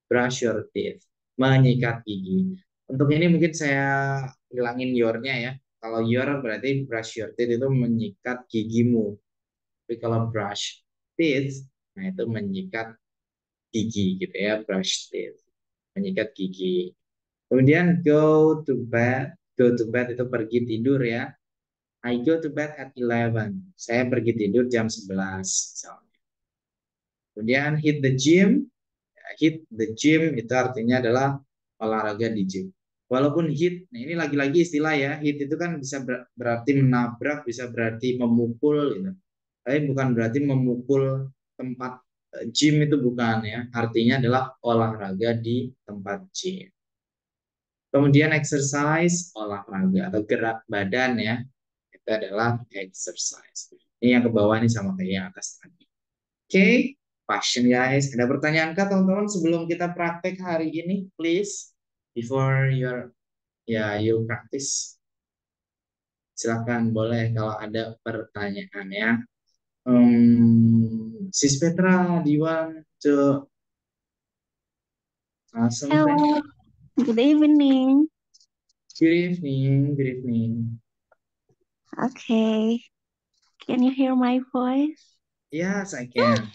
Brush your teeth. Menyikat gigi. Untuk ini mungkin saya hilangin your-nya ya. Kalau your berarti brush your teeth itu menyikat gigimu. Tapi kalau brush teeth, nah itu menyikat gigi gitu ya, brush teeth, menyikat gigi. Kemudian go to bed itu pergi tidur ya. I go to bed at 11. Saya pergi tidur jam 11 misalnya. Kemudian hit the gym. Hit the gym itu artinya adalah olahraga di gym. Walaupun hit, nah ini lagi-lagi istilah ya, hit itu kan bisa berarti menabrak, bisa berarti memukul gitu. Tapi bukan berarti memukul tempat gym itu bukan ya. Artinya adalah olahraga di tempat gym. Kemudian exercise, olahraga atau gerak badan ya. Itu adalah exercise. Ini yang ke bawah ini sama kayak yang atas tadi. Oke, question guys. Ada pertanyaan kah teman-teman sebelum kita praktek hari ini? Please, before you practice. Silakan boleh kalau ada pertanyaan ya. Sis Petra, do you want to ask something? Hello, good evening. Good evening, good evening. Okay, can you hear my voice? Yes, I can.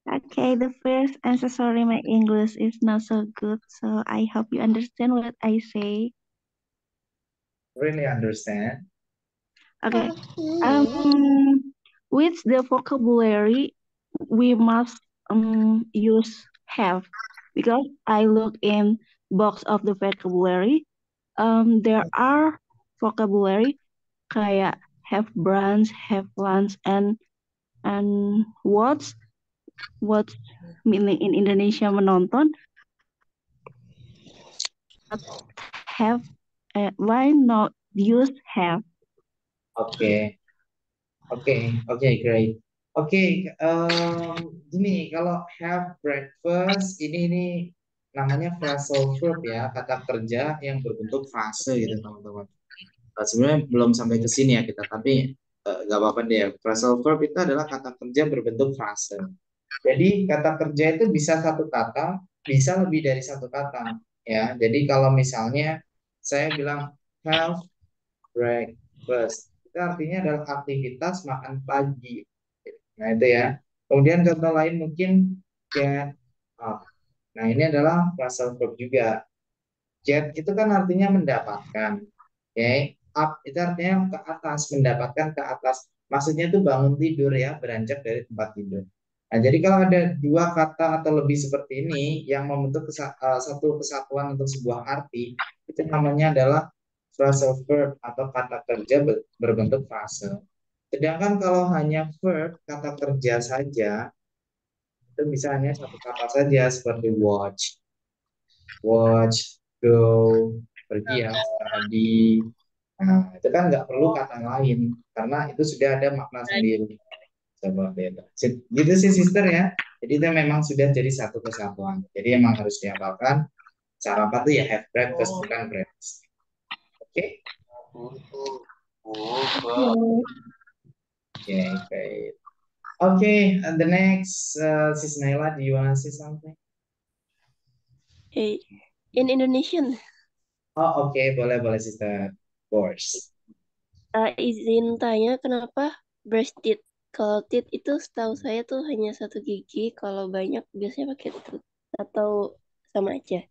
Okay, the first answer, sorry, my English is not so good, so I hope you understand what I say. Really understand. Okay, with the vocabulary we must use have, because I look in box of the vocabulary, there are vocabulary kayak have brunch, have lunch, and what meaning in Indonesia menonton. Have, why not use have? Oke, great. Oke, gini kalau have breakfast ini namanya phrasal verb ya, kata kerja yang berbentuk frase gitu teman-teman. Sebenarnya belum sampai ke sini ya kita, tapi nggak apa-apa deh. Phrasal verb itu adalah kata kerja berbentuk frase. Jadi kata kerja itu bisa satu kata, bisa lebih dari satu kata ya. Jadi kalau misalnya saya bilang have breakfast, itu artinya adalah aktivitas makan pagi. Nah, itu ya. Kemudian contoh lain mungkin get up. Nah, ini adalah phrasal verb juga. Get itu kan artinya mendapatkan. Oke. Up itu artinya ke atas, mendapatkan ke atas. Maksudnya itu bangun tidur ya, beranjak dari tempat tidur. Nah, jadi kalau ada dua kata atau lebih seperti ini yang membentuk satu kesatuan untuk sebuah arti, itu namanya adalah phrasal verb atau kata kerja berbentuk frase. Sedangkan kalau hanya verb, kata kerja saja, itu bisa hanya satu kata saja seperti watch, go, pergi ya, study. Nah, itu kan nggak perlu kata lain karena itu sudah ada makna sendiri. Coba beda. Gitu sih sister ya. Jadi itu memang sudah jadi satu kesatuan. Jadi emang harus dihafalkan. Cara apa tuh ya have breakfast bukan breakfast. Oke? Oke, great. Okay, the next, Sis Naila, do you want to say something? In Indonesian. Oh, oke, boleh sister. Of course. Izin tanya kenapa brush teeth? Kalau teeth itu setahu saya tuh hanya satu gigi, kalau banyak biasanya pakai tooth atau sama aja.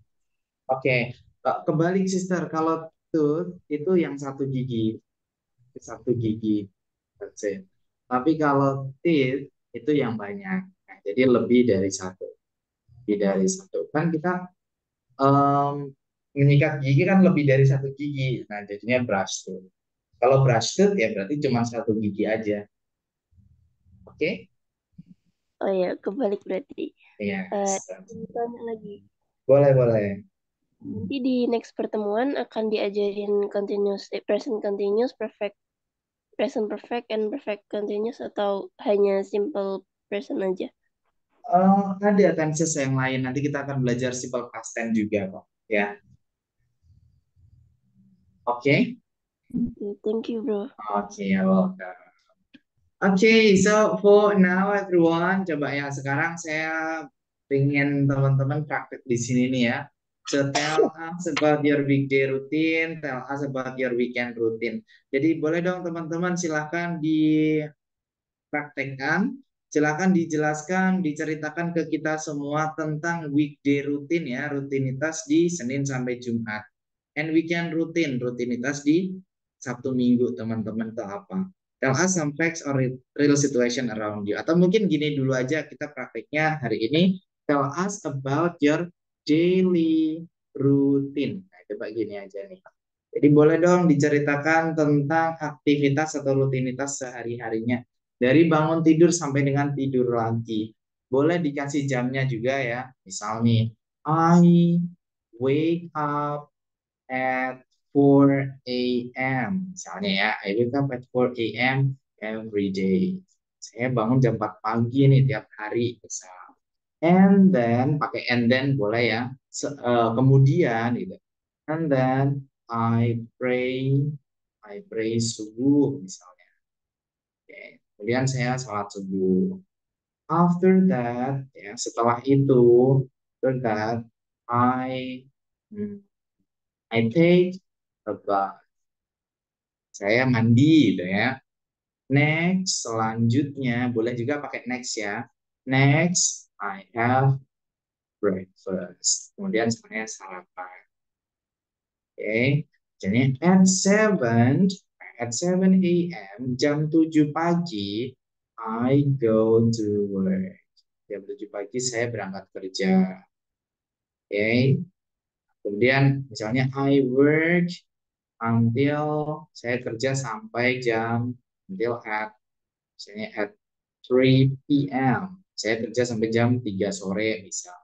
Oke, kebalik sister. Kalau tooth itu yang satu gigi, that's it. Tapi kalau teeth itu yang banyak. Nah, jadi lebih dari satu. Kan kita menyikat gigi kan lebih dari satu gigi. Nah, jadinya brush tooth. Kalau brush tooth ya berarti cuma satu gigi aja. Oke? Oh ya, kebalik berarti. Yes. Tanya lagi. Boleh. Nanti di next pertemuan akan diajarin present continuous, present perfect, and perfect continuous, atau hanya simple present aja? Ada tenses yang lain. Nanti kita akan belajar simple past tense juga kok. Ya. Oke? Thank you, bro. Oke, welcome. Oke, so for now everyone, coba ya sekarang saya pengen teman-teman praktek di sini nih ya. So tell us about your weekday routine, tell us about your weekend routine. Jadi boleh dong teman-teman silahkan dipraktekkan, silahkan dijelaskan, diceritakan ke kita semua tentang weekday routine ya, rutinitas di Senin sampai Jumat. And weekend routine, rutinitas di Sabtu Minggu teman-teman itu apa? Tell us some facts or real situation around you. Atau mungkin gini dulu aja kita prakteknya hari ini. Tell us about your daily routine. Nah, coba gini aja nih. Jadi boleh dong diceritakan tentang aktivitas atau rutinitas sehari-harinya. Dari bangun tidur sampai dengan tidur lagi. Boleh dikasih jamnya juga ya. Misal nih, I wake up at 4 a.m. Misalnya ya, I wake up at 4 a.m. every day. Saya bangun jam 4 pagi nih tiap hari. Misal. And then, pakai and then boleh ya. Kemudian gitu. And then I pray subuh misalnya. Okay. Kemudian saya sholat subuh. After that, ya setelah itu, after that, I take a bath. Saya mandi gitu ya. Next, selanjutnya boleh juga pakai next ya. Next, I have breakfast. Kemudian saya sarapan. Oke. Jadi at 7 a.m. jam 7 pagi I go to work. Jam 7 pagi saya berangkat kerja. Oke. Kemudian misalnya I work until saya kerja sampai until at misalnya at 3 p.m. Saya kerja sampai jam 3 sore bisa.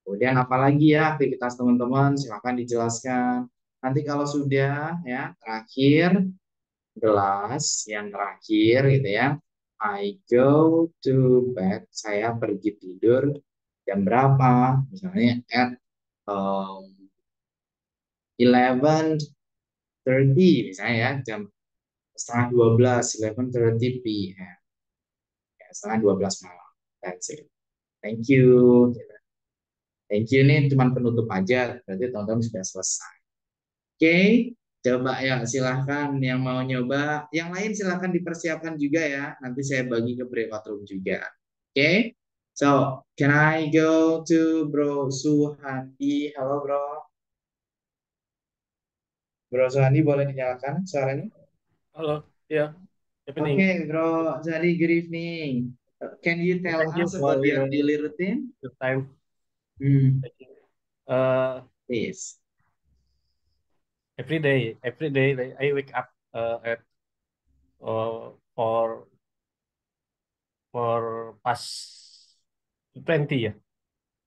Kemudian apalagi ya aktivitas teman-teman silakan dijelaskan. Nanti kalau sudah ya terakhir yang terakhir gitu ya. I go to bed. Saya pergi tidur jam berapa? Misalnya at 11:30 misalnya ya jam setengah 12, 11:30 p.m. Ya, setengah 12 malam. That's it. Thank you. Thank you, ini cuma penutup aja. Berarti teman-teman sudah selesai. Oke. Coba ya, silahkan yang mau nyoba. Yang lain silahkan dipersiapkan juga ya. Nanti saya bagi ke breakout room juga. Oke? So, can I go to Bro Suhandi? Halo Bro. Bro Suhandi boleh dinyalakan suaranya? Halo, ya, Oke, evening. Bro Suhandi, good evening. Can you tell Thank you us for about your daily routine? your time. Hmm, Thank you. Uh, please. every day, like, I wake up at uh, past 20 ya.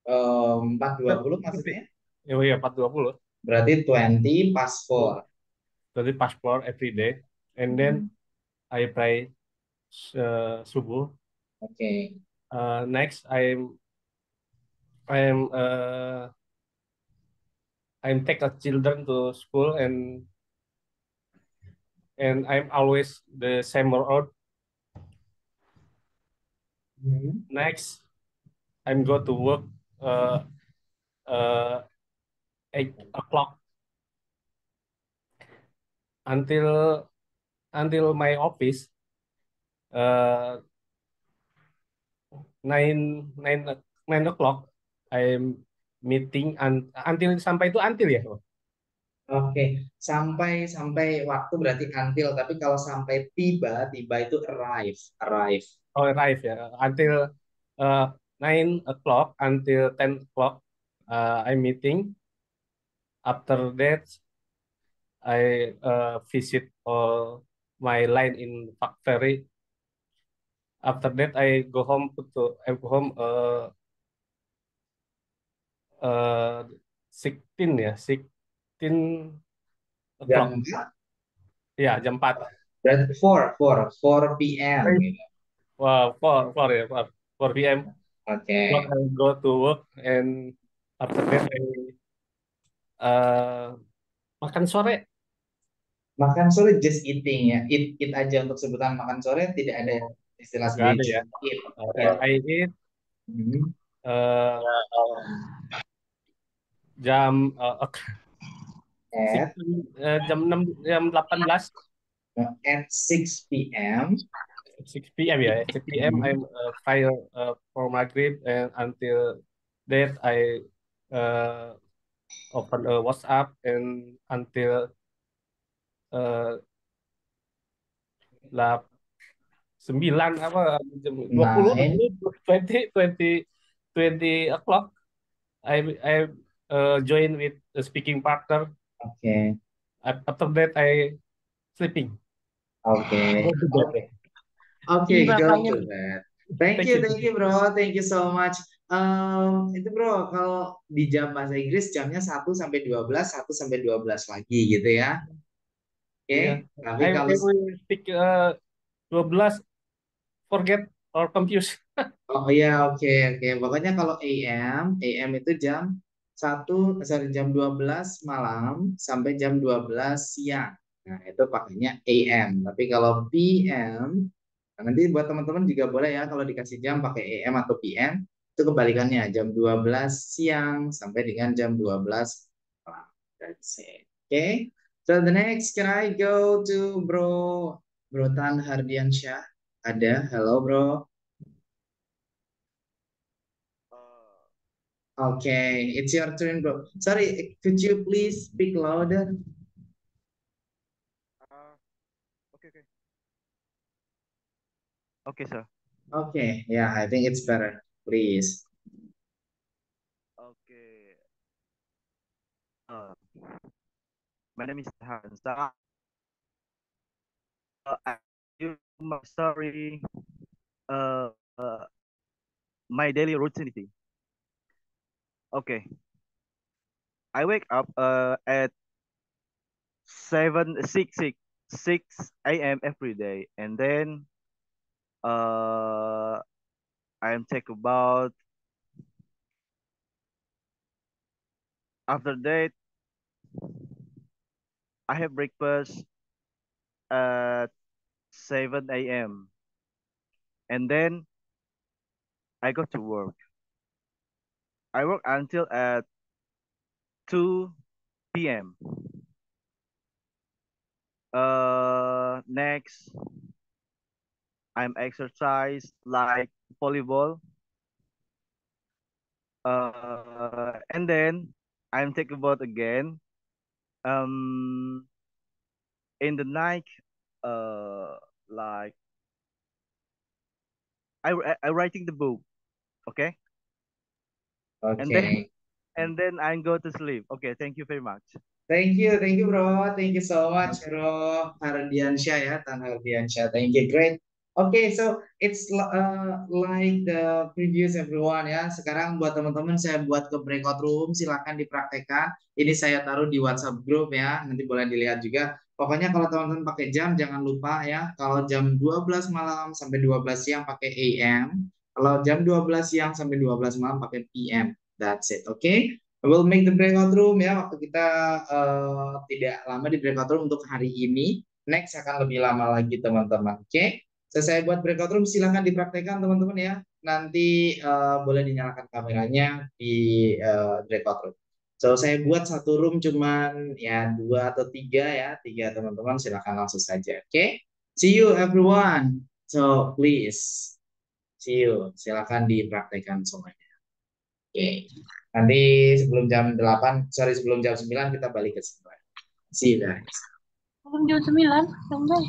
4.20 maksudnya? Oh iya, 4:20. Berarti 20 past 4. Jadi pas floor every day, and then I pray subuh. Oke. Next, I'm take a children to school, and I'm always the same road. Next, I'm go to work uh, uh, 8 o'clock until my office uh, 9 o'clock. I'm meeting until sampai itu until ya. Oke, sampai waktu berarti until, tapi kalau sampai tiba itu arrive, arrive. Oh, arrive ya. Until uh, 9 o'clock until 10 o'clock I'm meeting. After that I visit all my line in factory. After that I go home I go home 16 ya, 16 Jam o'clock. 4. Ya, jam 4. Berarti 4 p.m. gitu. Wow, 4 ya, 4 p.m. Oke. I go to work, and after that I makan sore. Makan sore just eating ya. Eat aja untuk sebutan makan sore, tidak ada istilah Nggak sendiri. ada ya. Just eat. And I eat Hmm. uh, jam At, jam 6 jam 18 at 6 p.m. 6 p.m. ya. 6 p.m. I'm fire for maghrib, and until that I open a WhatsApp, and until uh, 9 apa jam 20 Nine. 20 o'clock I join with the speaking partner. Oke. After that I sleeping. Oke. Go to bed. Oke, Iya, go makanya. to that. Thank you bro, thank you so much. Itu bro, kalau di jam bahasa Inggris jamnya 1 sampai 12, 1 sampai 12 lagi gitu ya. Oke, Iya. tapi I kalau will speak 12 forget or confuse. oh iya, oke. Pokoknya kalau AM itu jam 12 malam sampai jam 12 siang. Nah, itu pakainya AM. Tapi kalau PM, nanti buat teman-teman juga boleh ya kalau dikasih jam pakai AM atau PM, itu kebalikannya jam 12 siang sampai dengan jam 12 malam. That's it. Oke. So the next, can I go to Bro Tan Hardiansyah? Ada, hello bro. Okay, it's your turn, bro. Sorry, could you please speak louder? Okay. Okay, sir. Okay, yeah, I think it's better. Please. Okay. My name is Hansa. I do my story. Uh, uh, my daily routine. Okay. I wake up at 6 a.m. every day, and then I take about. After that, I have breakfast at 7 a.m. and then I go to work. I work until at 2 p.m. Next, I'm exercise like volleyball. And then I'm take about again. Um, in the night, uh, like I writing the book. Okay, and then Oke. and then I go to sleep. Okay, thank you very much. Thank you, bro. Thank you so much, bro. Hardiansyah ya, Tan Hardiansyah. Thank you, great. Okay, so it's like the previous everyone ya. Sekarang buat teman-teman saya buat ke breakout room, silakan dipraktekkan. Ini saya taruh di WhatsApp group ya, nanti boleh dilihat juga. Pokoknya kalau teman-teman pakai jam jangan lupa ya, kalau jam 12 malam sampai 12 siang pakai AM, kalau jam 12 siang sampai 12 malam pakai PM. That's it, okay? We'll make the breakout room ya. Waktu kita tidak lama di breakout room untuk hari ini. Next akan lebih lama lagi teman-teman. Oke. Selesai buat breakout room, silahkan dipraktekkan teman-teman ya. Nanti boleh dinyalakan kameranya di breakout room. So saya buat satu room cuman ya 2 atau 3 ya. 3 teman-teman silahkan langsung saja. Oke. See you everyone. So please see you. Silahkan dipraktekkan semuanya. Oke. Nanti sebelum jam 8, sorry sebelum jam 9 kita balik ke sini. See you guys. Belum jam 9, sampai.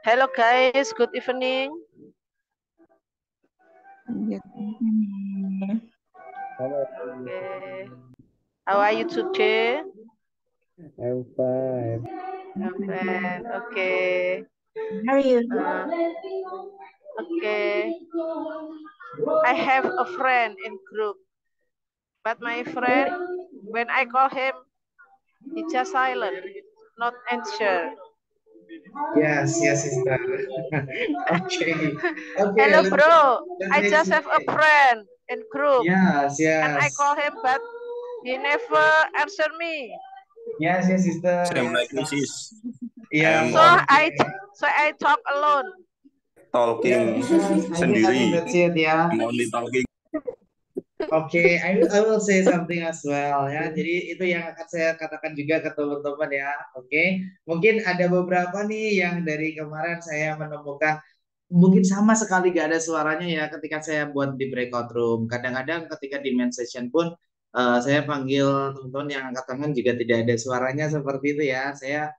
Hello guys, good evening. Okay. How are you today? I'm fine. I'm fine. Okay. How are you? Okay. I have a friend in group, but my friend, when I call him, he just silent, not answer. Yes, sister. Okay. Okay, Hello, let bro. I me just have a explain. friend in group, Yes, and I yes. call him, but he never answer me. Yes, sister. Same Yes, like yes. Mrs. Yeah, So okay. I talk alone. Talking Yes, I think sendiri. that's it ya. I'm only talking. Oke, I will say something as well ya. Jadi itu yang akan saya katakan juga ke teman-teman ya. Oke, mungkin ada beberapa nih yang dari kemarin saya menemukan mungkin sama sekali gak ada suaranya ya ketika saya buat di breakout room. Kadang-kadang ketika di main session pun saya panggil teman-teman yang angkat tangan juga tidak ada suaranya seperti itu ya. Saya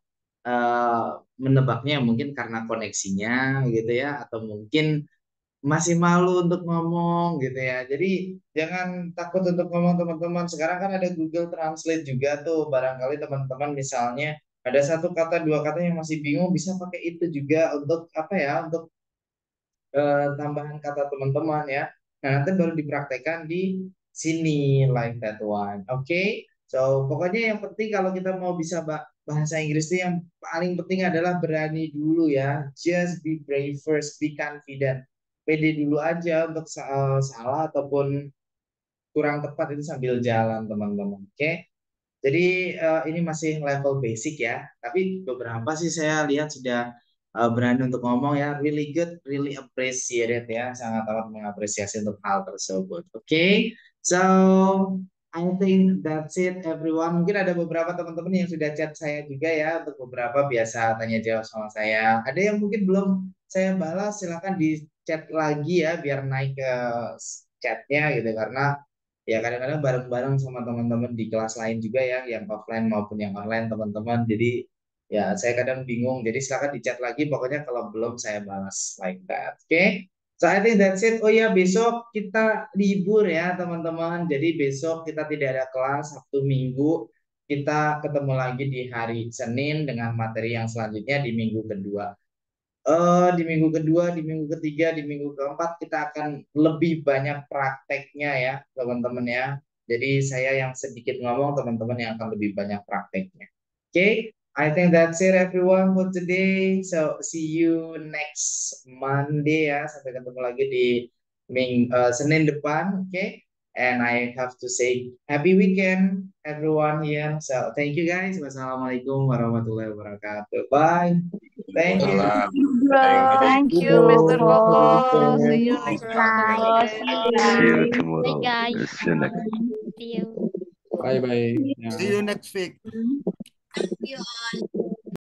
eh, menebaknya mungkin karena koneksinya gitu ya, atau mungkin masih malu untuk ngomong gitu ya. Jadi jangan takut untuk ngomong teman-teman. Sekarang kan ada Google Translate juga tuh. Barangkali teman-teman misalnya ada satu kata dua kata yang masih bingung bisa pakai itu juga untuk apa ya? Untuk tambahan kata teman-teman ya. Nah, nanti baru dipraktekkan di sini like that one. Oke. So, pokoknya yang penting kalau kita mau bisa bahasa Inggris itu yang paling penting adalah berani dulu ya. Just be brave first, be confident. Pede dulu aja untuk salah ataupun kurang tepat itu sambil jalan teman-teman. Oke. Jadi ini masih level basic ya, tapi beberapa sih saya lihat sudah berani untuk ngomong ya, really good, really appreciate it ya, sangat amat mengapresiasi untuk hal tersebut. Oke, so I think that's it everyone. Mungkin ada beberapa teman-teman yang sudah chat saya juga ya, untuk beberapa biasa tanya jawab sama saya. Ada yang mungkin belum saya balas, silakan di chat lagi ya, biar naik ke chatnya gitu, karena ya kadang-kadang bareng-bareng sama teman-teman di kelas lain juga ya, yang offline maupun yang online teman-teman. Jadi ya saya kadang bingung. Jadi silakan di chat lagi. Pokoknya kalau belum saya balas like that. Oke? So I think that's it. Oh ya, besok kita libur ya teman-teman. Jadi besok kita tidak ada kelas, Sabtu Minggu. Kita ketemu lagi di hari Senin dengan materi yang selanjutnya di minggu kedua. Di minggu kedua, di minggu ketiga, di minggu keempat kita akan lebih banyak prakteknya ya teman-teman ya. Jadi saya yang sedikit ngomong, teman-teman yang akan lebih banyak prakteknya. Oke, I think that's it everyone for today. So see you next Monday ya. Sampai ketemu lagi di Senin depan. Oke. And I have to say happy weekend everyone here. So thank you guys. Wassalamualaikum warahmatullahi wabarakatuh. Bye. Thank you. Salam. Thank you, Mr. Koko. See you next Bye. Monday. See you tomorrow. Bye guys. See you next. See you. Bye bye. See you next week. Thank you all.